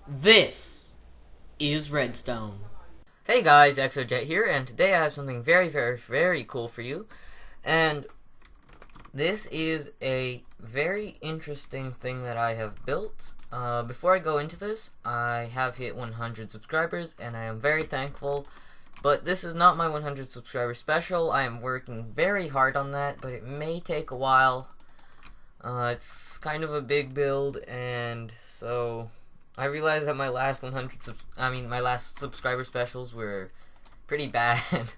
This is Redstone. Hey guys, ExoJet here, and today I have something very cool for you. And this is a very interesting thing that I have built. Before I go into this, I have hit 100 subscribers, and I am very thankful. But this is not my 100 subscriber special. I am working very hard on that, but it may take a while. It's kind of a big build, and so I realized that my last my last subscriber specials were pretty bad,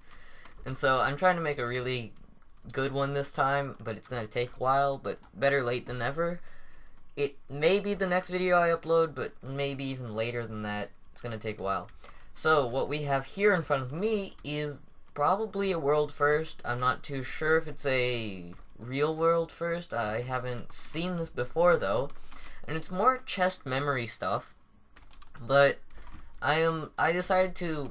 and so I'm trying to make a really good one this time, but it's gonna take a while, but better late than never. It may be the next video I upload, but maybe even later than that. It's gonna take a while. So what we have here in front of me is probably a world first. I'm not too sure if it's a real world first. I haven't seen this before though, and it's more chest memory stuff. But I decided to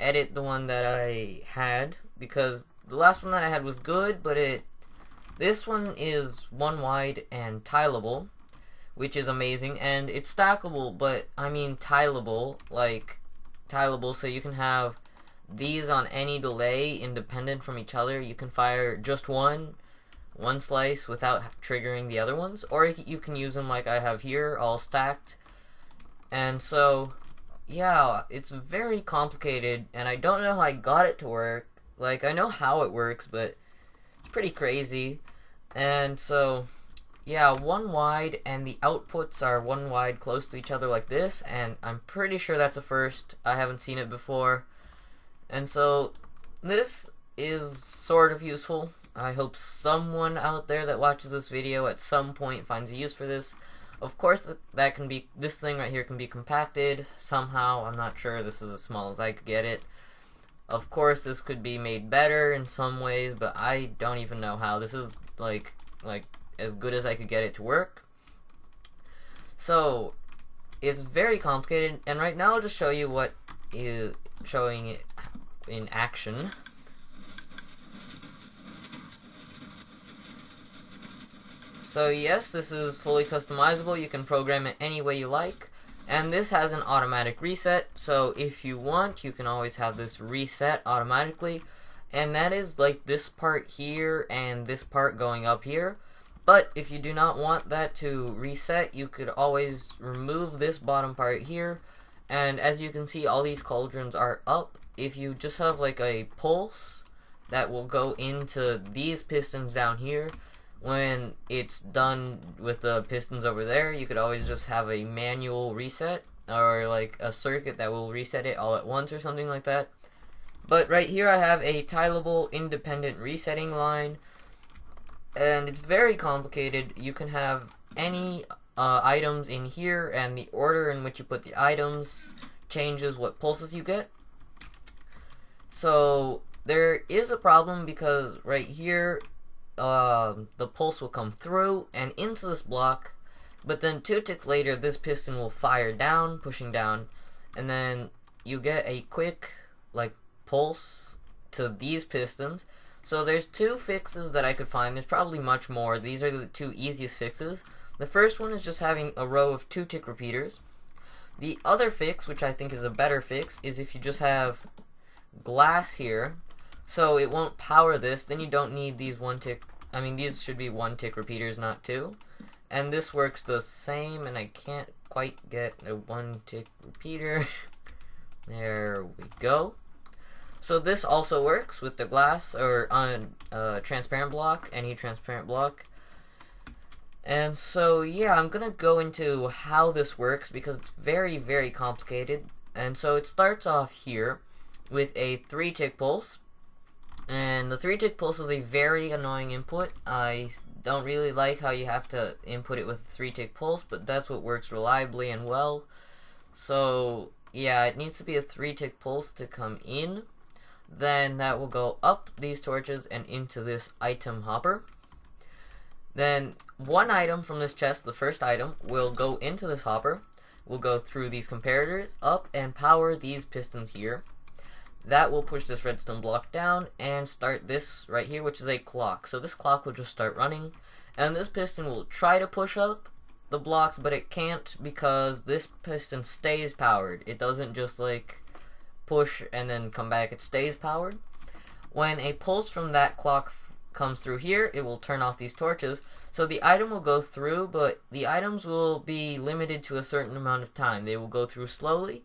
edit the one that I had because the last one that I had was good, but this one is one wide and tillable, which is amazing, and it's stackable, but I mean tillable, so you can have these on any delay independent from each other. You can fire just one slice without triggering the other ones, or you can use them like I have here, all stacked. And so, yeah, it's very complicated, and I don't know how I got it to work. Like, I know how it works, but it's pretty crazy. And so, yeah, one wide, and the outputs are one wide close to each other like this, and I'm pretty sure that's a first. I haven't seen it before. And so, this is sort of useful. I hope someone out there that watches this video at some point finds a use for this. Of course, this thing right here can be compacted somehow. I'm not sure. This is as small as I could get it. Of course, this could be made better in some ways, but I don't even know how. This is like as good as I could get it to work. So it's very complicated, and right now I'll just show you what is showing it in action. So yes, this is fully customizable. You can program it any way you like. And this has an automatic reset, so if you want, you can always have this reset automatically. And that is like this part here and this part going up here. But if you do not want that to reset, you could always remove this bottom part here. And as you can see, all these cauldrons are up. If you just have like a pulse that will go into these pistons down here, when it's done with the pistons over there, you could always just have a manual reset, or like a circuit that will reset it all at once or something like that. But right here I have a tillable independent resetting line, and it's very complicated. You can have any items in here, and the order in which you put the items changes what pulses you get. So there is a problem because right here the pulse will come through and into this block, but then 2 ticks later this piston will fire down, pushing down, and then you get a quick pulse to these pistons. So there's 2 fixes that I could find. There's probably much more. These are the 2 easiest fixes. The first one is just having a row of 2 tick repeaters. The other fix, which I think is a better fix, is if you just have glass here, so it won't power this. Then you don't need these these should be 1 tick repeaters, not 2. And this works the same, and I can't quite get a 1 tick repeater. There we go. So this also works with the glass, or on transparent block, any transparent block. And so yeah, I'm gonna go into how this works because it's very complicated. And so it starts off here with a 3 tick pulse. And the 3 tick pulse is a very annoying input. I don't really like how you have to input it with a 3 tick pulse, but that's what works reliably and well. So yeah, it needs to be a 3 tick pulse to come in. Then that will go up these torches and into this item hopper. Then 1 item from this chest, the first item, will go into this hopper. We'll go through these comparators up and power these pistons here. That will push this redstone block down and start this right here, which is a clock. So this clock will just start running, and this piston will try to push up, the blocks, but it can't because this piston stays powered. It doesn't just like push and then come back. It stays powered. When a pulse from that clock comes through here, it will turn off these torches. So the item will go through, but the items will be limited to a certain amount of time. They will go through slowly,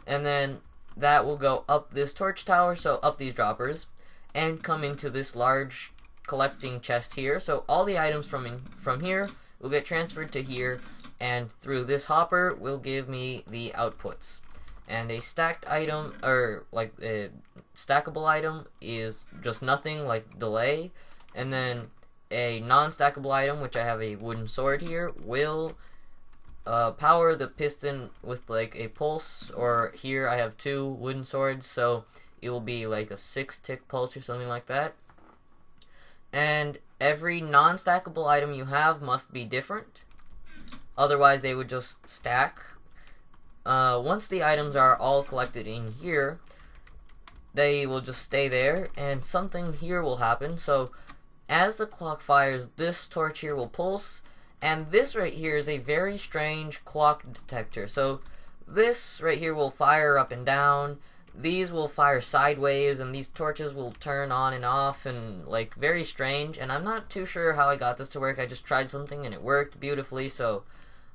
and then that will go up this torch tower, so up these droppers, and come into this large collecting chest here. So all the items from here will get transferred to here, and through this hopper will give me the outputs. And a stacked item, or like a stackable item, is just nothing, like delay. And then a non-stackable item, which I have a wooden sword here, will power the piston with like a pulse, or here I have 2 wooden swords, so it will be like a 6-tick pulse or something like that. And every non-stackable item you have must be different, otherwise they would just stack. Once the items are all collected in here, they will just stay there, and something here will happen. So as the clock fires, this torch here will pulse, and this right here is a very strange clock detector. So this right here will fire up and down, these will fire sideways, and these torches will turn on and off, and like very strange. And I'm not too sure how I got this to work. I just tried something and it worked beautifully, so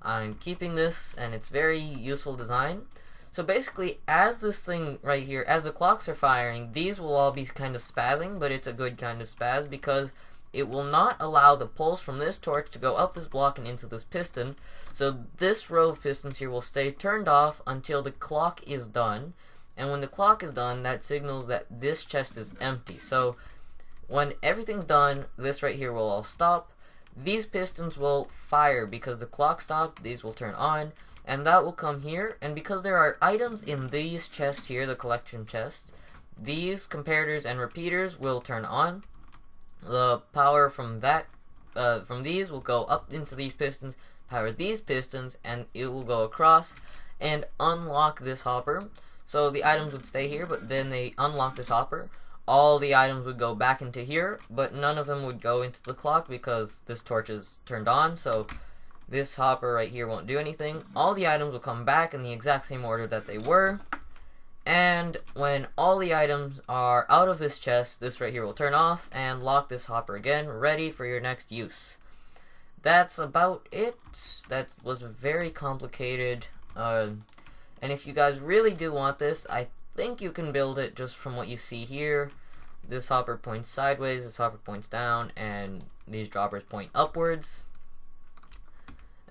I'm keeping this, and it's very useful design. So basically, as this thing right here, as the clocks are firing, these will all be kind of spazzing, but it's a good kind of spaz because it will not allow the pulse from this torch to go up this block and into this piston. So this row of pistons here will stay turned off until the clock is done. And when the clock is done, that signals that this chest is empty. So when everything's done, this right here will all stop. These pistons will fire because the clock stopped. These will turn on, and that will come here. And because there are items in these chests here, the collection chests, these comparators and repeaters will turn on. The power from these will go up into these pistons, power these pistons, and it will go across and unlock this hopper. So the items would stay here, but then they unlock this hopper. All the items would go back into here, but none of them would go into the clock because this torch is turned on, so this hopper right here won't do anything. All the items will come back in the exact same order that they were, and when all the items are out of this chest, this right here will turn off and lock this hopper again, ready for your next use. That's about it. That was very complicated, and if you guys really do want this, I think you can build it just from what you see here. This hopper points sideways, this hopper points down, and these droppers point upwards.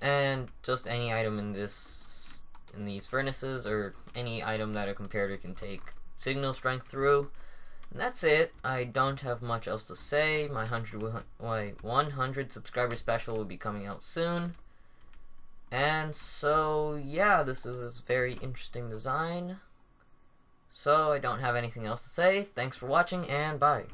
And just any item in these furnaces, or any item that a comparator can take signal strength through. And that's it. I don't have much else to say. My 100 subscriber special will be coming out soon. And so, yeah, this is a very interesting design. So, I don't have anything else to say. Thanks for watching, and bye.